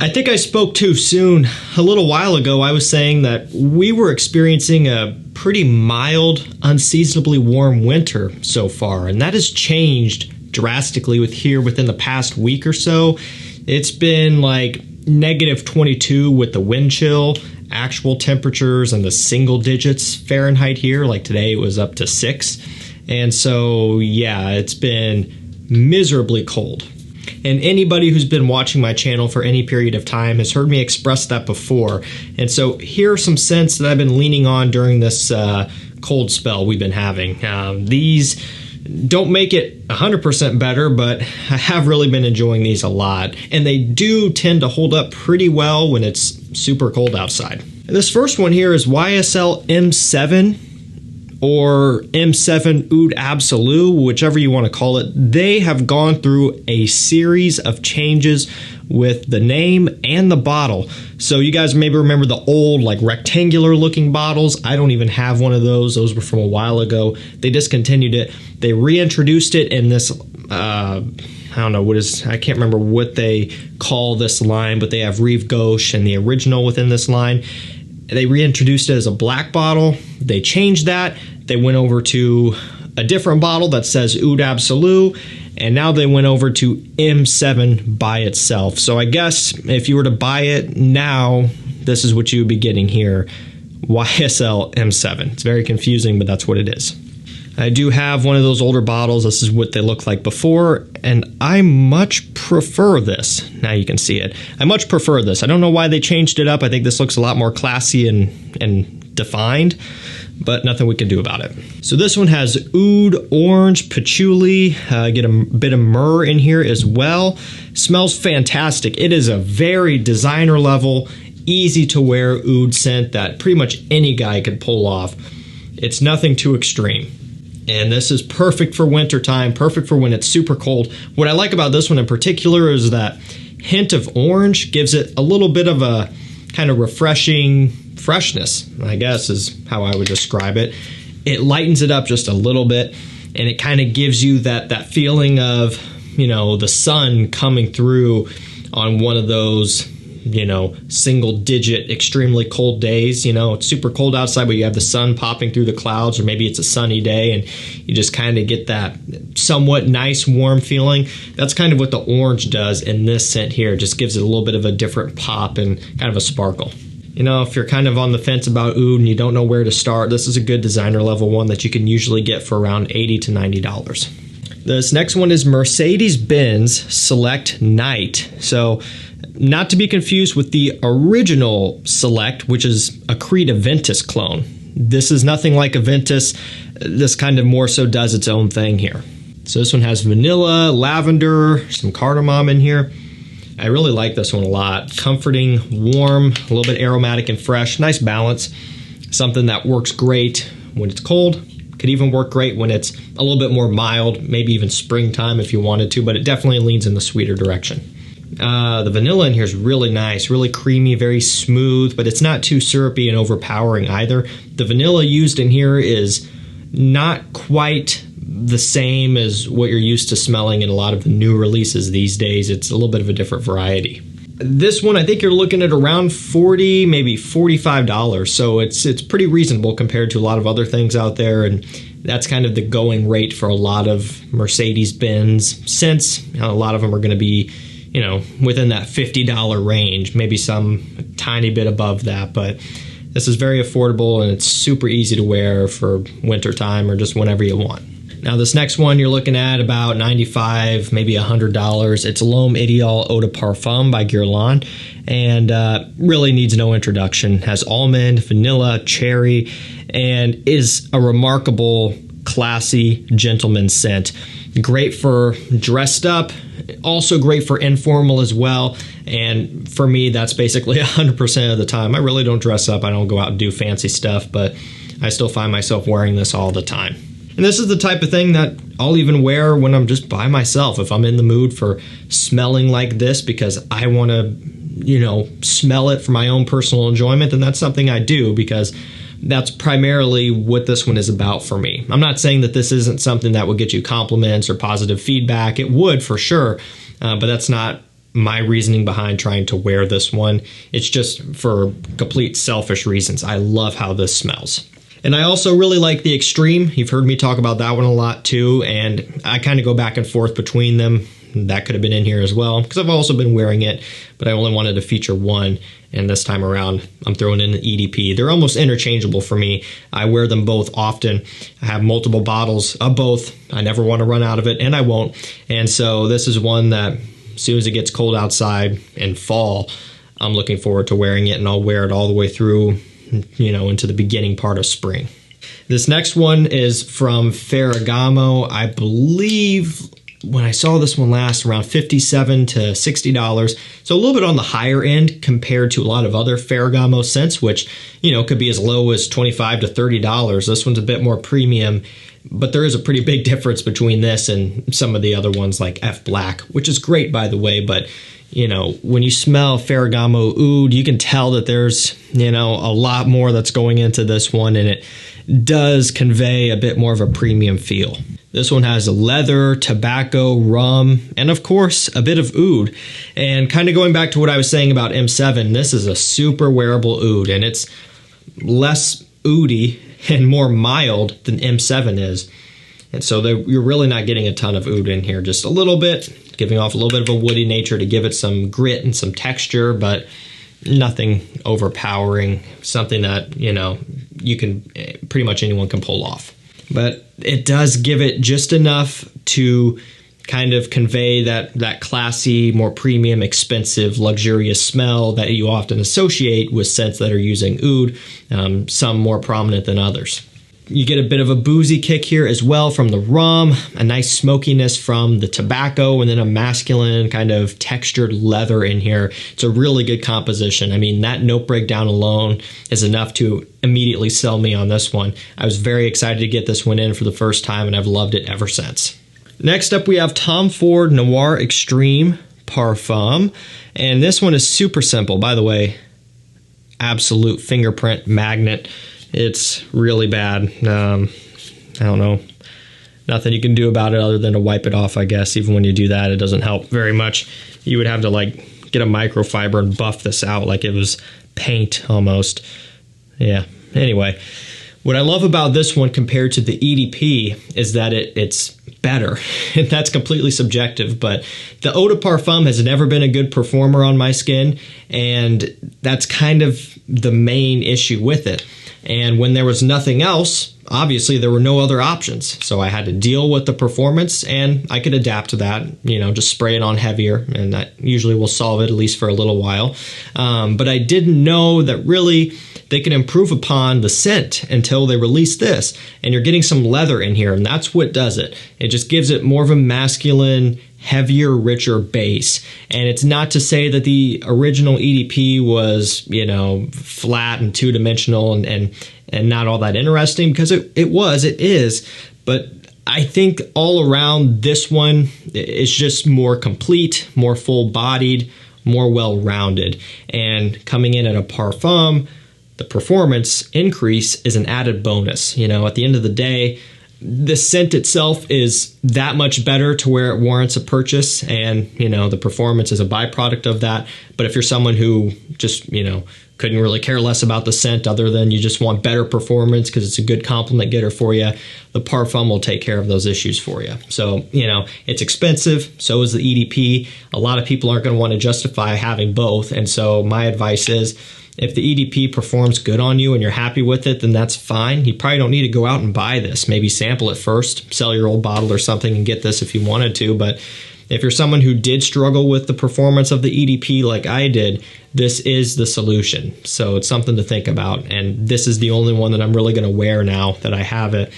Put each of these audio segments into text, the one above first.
I think I spoke too soon. A little while ago, I was saying that we were experiencing a pretty mild, unseasonably warm winter so far, and that has changed drastically within the past week or so. It's been like negative 22 with the wind chill, actual temperatures in the single digits Fahrenheit here. Like today, it was up to 6. And so, yeah, it's been miserably cold. And anybody who's been watching my channel for any period of time has heard me express that before. And so here are some scents that I've been leaning on during this cold spell we've been having. These don't make it 100% better, but I have really been enjoying these a lot. And they do tend to hold up pretty well when it's super cold outside. And this first one here is YSL M7. Or M7 Oud Absolu, whichever you want to call it. They have gone through a series of changes with the name and the bottle. So you guys maybe remember the old like rectangular looking bottles. I don't even have one of those. Those were from a while ago. They discontinued it. They reintroduced it in this, I don't know, I can't remember what they call this line, but they have Rive Gauche and the original within this line. They reintroduced it as a black bottle. They changed that. They went over to a different bottle that says Oud Absolu, and now they went over to M7 by itself. So I guess if you were to buy it now, this is what you would be getting here, YSL M7. It's very confusing, but that's what it is. I do have one of those older bottles. This is what they looked like before, and I much prefer this. Now you can see it. I much prefer this. I don't know why they changed it up. I think this looks a lot more classy and defined, but nothing we can do about it. So this one has oud, orange, patchouli, get a bit of myrrh in here as well. Smells fantastic. It is a very designer level, easy to wear oud scent that pretty much any guy could pull off. It's nothing too extreme. And this is perfect for winter time, perfect for when it's super cold. What I like about this one in particular is that hint of orange gives it a little bit of a kind of refreshing freshness, I guess is how I would describe it. It lightens it up just a little bit, and it kind of gives you that feeling of, you know, the sun coming through on one of those, you know, single digit extremely cold days. You know, it's super cold outside, but you have the sun popping through the clouds, or maybe it's a sunny day and you just kind of get that somewhat nice warm feeling. That's kind of what the orange does in this scent here. It just gives it a little bit of a different pop and kind of a sparkle. You know, if you're kind of on the fence about oud and you don't know where to start, this is a good designer level one that you can usually get for around $80 to $90. This next one is Mercedes-Benz Select Night. So not to be confused with the original Select, which is a Creed Invictus clone. This is nothing like Invictus. This kind of more so does its own thing here. So this one has vanilla, lavender, some cardamom in here. I really like this one a lot. Comforting, warm, a little bit aromatic and fresh. Nice balance. Something that works great when it's cold. Could even work great when it's a little bit more mild, maybe even springtime if you wanted to, but it definitely leans in the sweeter direction. The vanilla in here is really nice, really creamy, very smooth, but it's not too syrupy and overpowering either. The vanilla used in here is not quite the same as what you're used to smelling in a lot of the new releases these days. It's a little bit of a different variety. This one, I think you're looking at around $40, maybe $45, so it's pretty reasonable compared to a lot of other things out there, and that's kind of the going rate for a lot of Mercedes-Benz scents. You know, a lot of them are going to be, you know, within that $50 range, maybe some a tiny bit above that, but this is very affordable and it's super easy to wear for winter time or just whenever you want. Now this next one you're looking at about $95, maybe $100. It's L'Homme Ideal Eau de Parfum by Giron, and really needs no introduction. Has almond, vanilla, cherry, and is a remarkable, classy gentleman scent. Great for dressed up, also great for informal as well. And for me, that's basically 100% of the time. I really don't dress up. I don't go out and do fancy stuff, but I still find myself wearing this all the time. And this is the type of thing that I'll even wear when I'm just by myself. If I'm in the mood for smelling like this because I want to, you know, smell it for my own personal enjoyment, then that's something I do because that's primarily what this one is about for me. I'm not saying that this isn't something that would get you compliments or positive feedback. It would for sure, but that's not my reasoning behind trying to wear this one. It's just for complete selfish reasons. I love how this smells. And I also really like the Extreme. You've heard me talk about that one a lot too, and I kind of go back and forth between them. That could have been in here as well, because I've also been wearing it, but I only wanted to feature one, and this time around I'm throwing in the EDP. They're almost interchangeable for me. I wear them both often. I have multiple bottles of both. I never want to run out of it, and I won't. And so this is one that as soon as it gets cold outside in fall, I'm looking forward to wearing it, and I'll wear it all the way through, you know, into the beginning part of spring. This next one is from Ferragamo. I believe when I saw this one last, around $57 to $60. So a little bit on the higher end compared to a lot of other Ferragamo scents, which, you know, could be as low as $25 to $30. This one's a bit more premium, but there is a pretty big difference between this and some of the other ones like F Black, which is great, by the way. But, you know, when you smell Ferragamo oud, you can tell that there's, you know, a lot more that's going into this one, and it does convey a bit more of a premium feel. This one has leather, tobacco, rum, and of course, a bit of oud. And kind of going back to what I was saying about M7, this is a super wearable oud, and it's less oudy and more mild than M7 is. And so you're really not getting a ton of oud in here, just a little bit, giving off a little bit of a woody nature to give it some grit and some texture, but nothing overpowering, something that, you know, you can, pretty much anyone can pull off. But it does give it just enough to kind of convey that classy, more premium, expensive, luxurious smell that you often associate with scents that are using oud, some more prominent than others. You get a bit of a boozy kick here as well from the rum, a nice smokiness from the tobacco, and then a masculine kind of textured leather in here. It's a really good composition. I mean, that note breakdown alone is enough to immediately sell me on this one. I was very excited to get this one in for the first time, and I've loved it ever since. Next up, we have Tom Ford Noir Extreme Parfum, and this one is super simple. By the way, absolute fingerprint magnet. It's really bad. I don't know. Nothing you can do about it other than to wipe it off, I guess. Even when you do that, it doesn't help very much. You would have to like get a microfiber and buff this out like it was paint almost. Yeah. Anyway, what I love about this one compared to the EDP is that it's better. And that's completely subjective, but the eau de parfum has never been a good performer on my skin, and that's kind of the main issue with it. And when there was nothing else, obviously there were no other options. So I had to deal with the performance, and I could adapt to that, you know, just spray it on heavier, and that usually will solve it, at least for a little while. But I didn't know that really they can improve upon the scent until they release this. And you're getting some leather in here, and that's what does it. It just gives it more of a masculine, heavier, richer base. And it's not to say that the original EDP was, you know, flat and two-dimensional and not all that interesting, because it is. But I think all around this one is just more complete, more full-bodied, more well-rounded. And coming in at a parfum, the performance increase is an added bonus. You know, at the end of the day, the scent itself is that much better to where it warrants a purchase, and, you know, the performance is a byproduct of that. But if you're someone who just, you know, couldn't really care less about the scent other than you just want better performance because it's a good compliment getter for you, the parfum will take care of those issues for you. So, you know, it's expensive, so is the EDP. A lot of people aren't going to want to justify having both, and so my advice is, if the EDP performs good on you and you're happy with it, then that's fine. You probably don't need to go out and buy this. Maybe sample it first, sell your old bottle or something and get this if you wanted to. But if you're someone who did struggle with the performance of the EDP like I did, this is the solution. So it's something to think about. And this is the only one that I'm really going to wear now that I have it.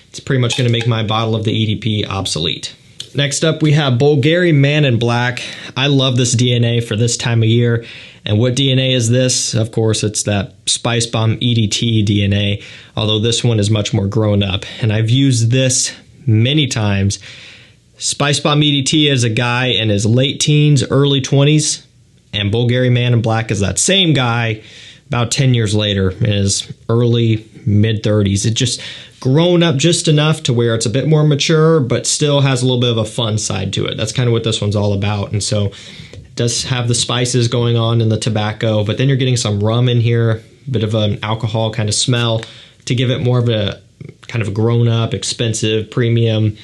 It's pretty much going to make my bottle of the EDP obsolete. Next up, we have Bulgari Man in Black. I love this DNA for this time of year. And what DNA is this? Of course, it's that Spice Bomb EDT DNA, although this one is much more grown up. And I've used this many times. Spice Bomb EDT is a guy in his late teens, early 20s, and Bulgari Man in Black is that same guy about 10 years later in his early, mid-30s. It's just grown up just enough to where it's a bit more mature, but still has a little bit of a fun side to it. That's kind of what this one's all about. And so Does have the spices going on in the tobacco, but then you're getting some rum in here, a bit of an alcohol kind of smell to give it more of a kind of a grown-up, expensive, premium,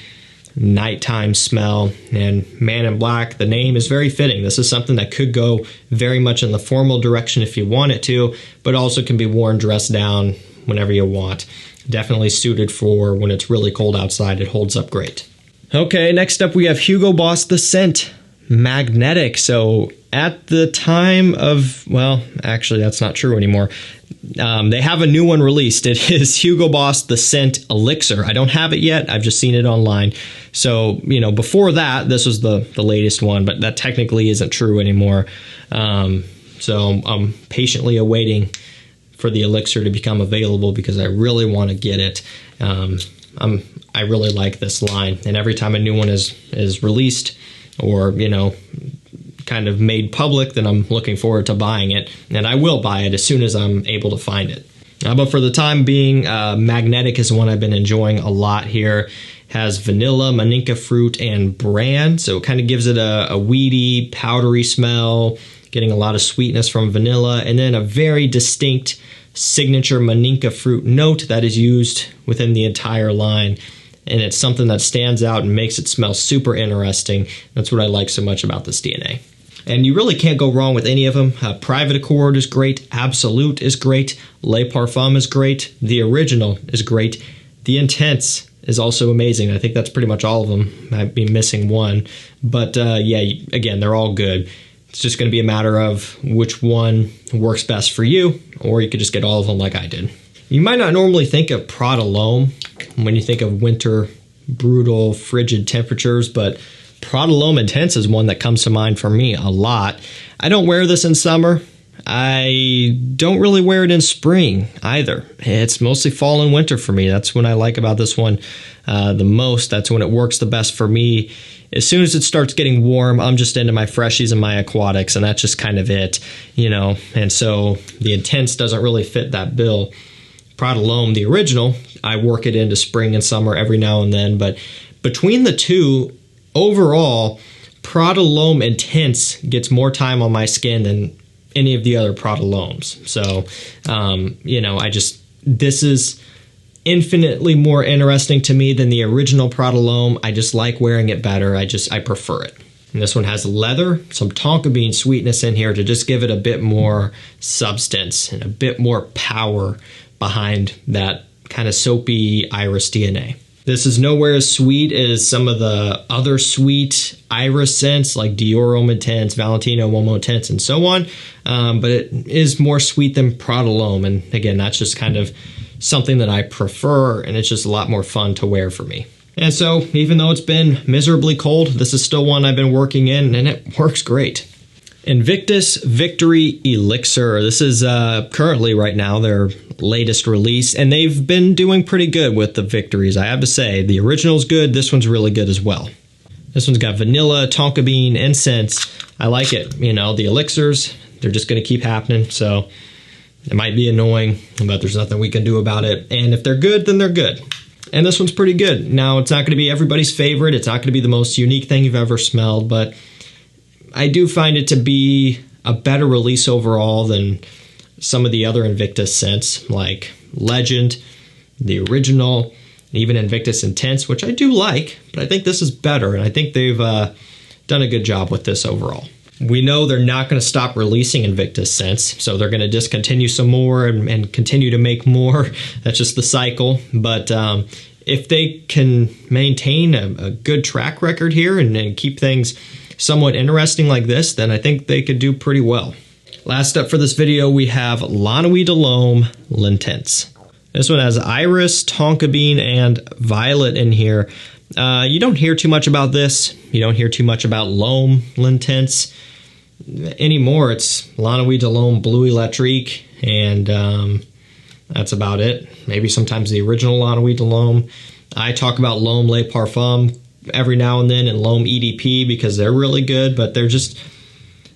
nighttime smell. And Man in Black, the name is very fitting. This is something that could go very much in the formal direction if you want it to, but also can be worn dressed down whenever you want. Definitely suited for when it's really cold outside. It holds up great. Okay, next up we have Hugo Boss The Scent Magnetic. So at the time of, well, actually that's not true anymore. They have a new one released. It is Hugo Boss The Scent Elixir. I don't have it yet. I've just seen it online. So, before that, this was the latest one, but that technically isn't true anymore. So I'm patiently awaiting for the Elixir to become available because I really want to get it. I really like this line, and every time a new one is released or, kind of made public, then I'm looking forward to buying it, and I will buy it as soon as I'm able to find it. But for the time being, Magnetic is one I've been enjoying a lot here. Has vanilla, maninka fruit, and bran, so it kind of gives it a weedy, powdery smell, getting a lot of sweetness from vanilla, and then a very distinct signature maninka fruit note that is used within the entire line. And it's something that stands out and makes it smell super interesting. That's what I like so much about this DNA. And you really can't go wrong with any of them. Private Accord is great. Absolute is great. Le Parfum is great. The Original is great. The Intense is also amazing. I think that's pretty much all of them. Might be missing one. But yeah, again, they're all good. It's just going to be a matter of which one works best for you, or you could just get all of them like I did. You might not normally think of Prada L'Homme when you think of winter, brutal, frigid temperatures, but Prada L'Homme Intense is one that comes to mind for me a lot. I don't wear this in summer. I don't really wear it in spring either. It's mostly fall and winter for me. That's what I like about this one the most. That's when it works the best for me. As soon as it starts getting warm, I'm just into my freshies and my aquatics, and that's just kind of it, And so the Intense doesn't really fit that bill. Prada L'Homme, the Original, I work it into spring and summer every now and then, but between the two, overall, Prada L'Homme Intense gets more time on my skin than any of the other Prada L'Hommes. So, this is infinitely more interesting to me than the original Prada L'Homme. I just like wearing it better. I prefer it. And this one has leather, some tonka bean sweetness in here to just give it a bit more substance and a bit more power behind that kind of soapy iris DNA. This is nowhere as sweet as some of the other sweet iris scents like Dior Homme Intense, Valentino Uomo Intense, and so on. But it is more sweet than Prada L'Homme. And again, that's just kind of something that I prefer, and it's just a lot more fun to wear for me. And so even though it's been miserably cold, this is still one I've been working in, and it works great. Invictus Victory Elixir. This is currently right now their latest release, and they've been doing pretty good with the victories, I have to say. The original's good. This one's really good as well. This one's got vanilla, tonka bean, incense. I like it. The elixirs, they're just going to keep happening, so it might be annoying, but there's nothing we can do about it. And if they're good, then they're good. And this one's pretty good. Now, it's not going to be everybody's favorite. It's not going to be the most unique thing you've ever smelled, but I do find it to be a better release overall than some of the other Invictus scents, like Legend, the Original, and even Invictus Intense, which I do like, but I think this is better, and I think they've done a good job with this overall. We know they're not going to stop releasing Invictus scents, so they're going to discontinue some more and continue to make more. That's just the cycle, but if they can maintain a good track record here and keep things somewhat interesting like this, then I think they could do pretty well. Last up for this video, we have Lana Delom L'intense. This one has iris, tonka bean, and violet in here. You don't hear too much about this. You don't hear too much about L'Homme L'Intense anymore. It's Lana Delom Bleu Electrique, and that's about it. Maybe sometimes the original Lana Delom. I talk about L'Homme Le Parfum every now and then and L'Homme EDP because they're really good, but they're just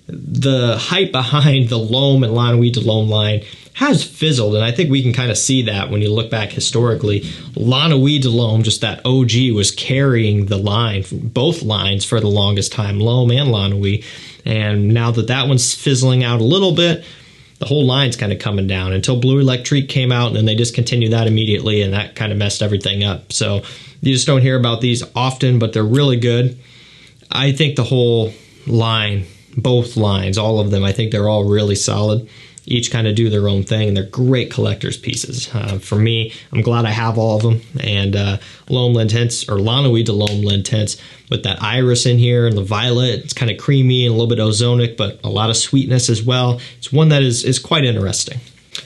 the hype behind the Loam and Lana Weed Delom line has fizzled, and I think we can kind of see that when you look back historically. Lana Weed Delom, just that OG, was carrying the line, both lines, for the longest time, Loam and Lana Weed. And now that that one's fizzling out a little bit, the whole line's kind of coming down until Blue Electrique came out, and then they discontinued that immediately, and that kind of messed everything up. So you just don't hear about these often, but they're really good. I think the whole line, both lines, all of them, I think they're all really solid. Each kind of do their own thing, and they're great collector's pieces. For me, I'm glad I have all of them. And Loam Lint Intense, or Lana Weed Delom Lint Intense, with that iris in here and the violet. It's kind of creamy and a little bit ozonic, but a lot of sweetness as well. It's one that is quite interesting.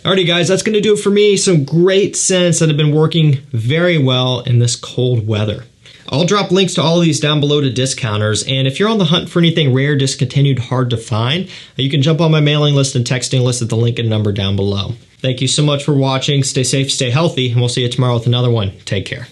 Alrighty guys, that's going to do it for me. Some great scents that have been working very well in this cold weather. I'll drop links to all of these down below to discounters, and if you're on the hunt for anything rare, discontinued, hard to find, you can jump on my mailing list and texting list at the link and number down below. Thank you so much for watching. Stay safe, stay healthy, and we'll see you tomorrow with another one. Take care.